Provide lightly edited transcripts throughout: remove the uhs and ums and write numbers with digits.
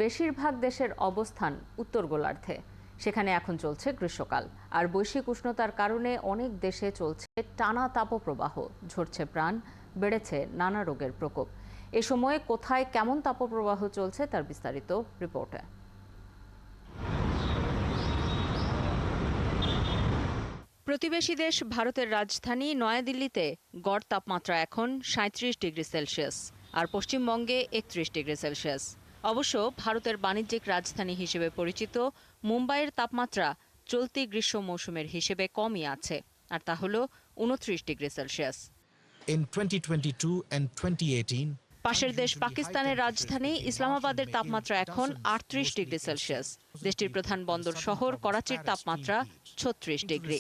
বেশিরভাগ দেশের অবস্থান উত্তর গোলার্ধে। সেখানে এখন চলছে গ্রীষ্মকাল, আর বৈশ্বিক উষ্ণতার কারণে অনেক দেশে চলছে টানা তাপপ্রবাহ, ঝরছে প্রাণ, বেড়েছে নানা রোগের প্রকোপ। এ সময়ে কোথায় কেমন তাপপ্রবাহ চলছে তার বিস্তারিত রিপোর্টে। প্রতিবেশী দেশ ভারতের রাজধানী নয়াদিল্লিতে গড় তাপমাত্রা এখন ৩৭ ডিগ্রি সেলসিয়াস, আর পশ্চিমবঙ্গে ৩১ ডিগ্রি সেলসিয়াস। অবশ্য ভারতের বাণিজ্যিক রাজধানী হিসেবে পরিচিত মুম্বাইয়ের তাপমাত্রা চলতি গ্রীষ্ম মৌসুমের হিসেবে কমই আছে, আর তা হল ২৯ ডিগ্রি সেলসিয়াস। পাশের দেশ পাকিস্তানের রাজধানী ইসলামাবাদের তাপমাত্রা এখন ৩৮ ডিগ্রি সেলসিয়াস। দেশটির প্রধান বন্দর শহর করাচির তাপমাত্রা ৩৬ ডিগ্রি।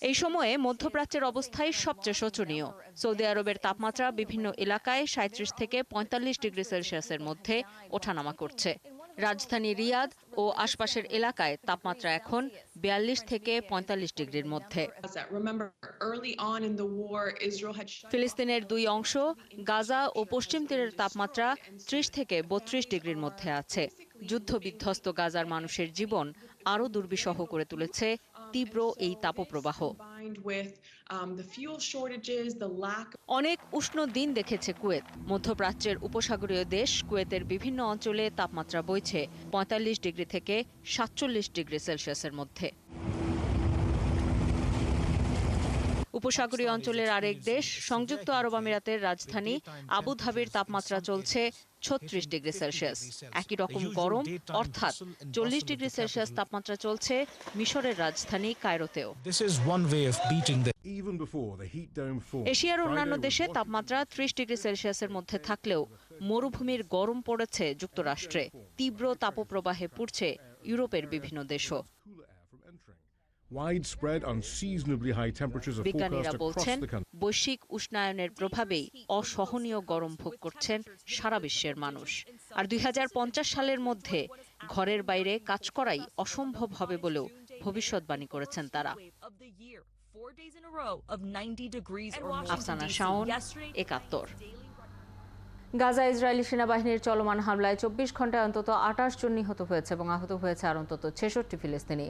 এই সময়ে মধ্যপ্রাচ্যের অবস্থাই সবচেয়ে শোচনীয়। সৌদি আরবের তাপমাত্রা বিভিন্ন এলাকায় ৩৭ থেকে ৪৫ ডিগ্রি সেলসিয়াসের মধ্যে ওঠানামা করছে। রাজধানী রিয়াদ ও আশপাশের এলাকায় তাপমাত্রা এখন ৪২ থেকে ৪৫ ডিগ্রির মধ্যে। ফিলিস্তিনের দুই অংশ গাজা ও পশ্চিম তীরের তাপমাত্রা ৩০ থেকে ৩২ ডিগ্রির মধ্যে আছে। যুদ্ধবিধ্বস্ত গাজার মানুষের জীবন আরও দুর্বিষহ করে তুলেছে তীব্র এই তাপপ্রবাহ। অনেক উষ্ণ দিন দেখেছে কুয়েত। মধ্যপ্রাচ্যের উপসাগরীয় দেশ কুয়েতের বিভিন্ন অঞ্চলে তাপমাত্রা বইছে ৪৫ ডিগ্রি থেকে ৪৭ ডিগ্রি সেলসিয়াসের মধ্যে। উপসাগরীয় অঞ্চলের আরেক দেশ সংযুক্ত আরব আমিরাতের রাজধানী আবুধাবির তাপমাত্রা চলছে ৩৬ ডিগ্রি সেলসিয়াস। একই রকম গরম অর্থাৎ ৪০ ডিগ্রি সেলসিয়াস তাপমাত্রা চলছে মিশরের রাজধানী কায়রোতেও। এশিয়ার অন্যান্য দেশে তাপমাত্রা ৩০ ডিগ্রি সেলসিয়াসের মধ্যে থাকলেও মরুভূমির গরম পড়েছে যুক্তরাষ্ট্রে। তীব্র তাপপ্রবাহে পুড়ছে ইউরোপের বিভিন্ন দেশও। বিজ্ঞানীরা বলছেন, বৈশ্বিক উষ্ণায়নের প্রভাবেই অসহনীয় গরম ভোগ করছেন সারা বিশ্বের মানুষ। আর ২০৫০ সালের মধ্যে ঘরের বাইরে কাজ করাই অসম্ভব হবে বলেও ভবিষ্যৎবাণী করেছেন তারা। আফসানা শাওন, একাত্তর। গাজা ইসরায়েলি সেনাবাহিনীর চলমান হামলায় ২৪ ঘন্টায় অন্তত ২৮ জন নিহত হয়েছে এবং আহত হয়েছে আর অন্তত ৬৬ ফিলিস্তিনি।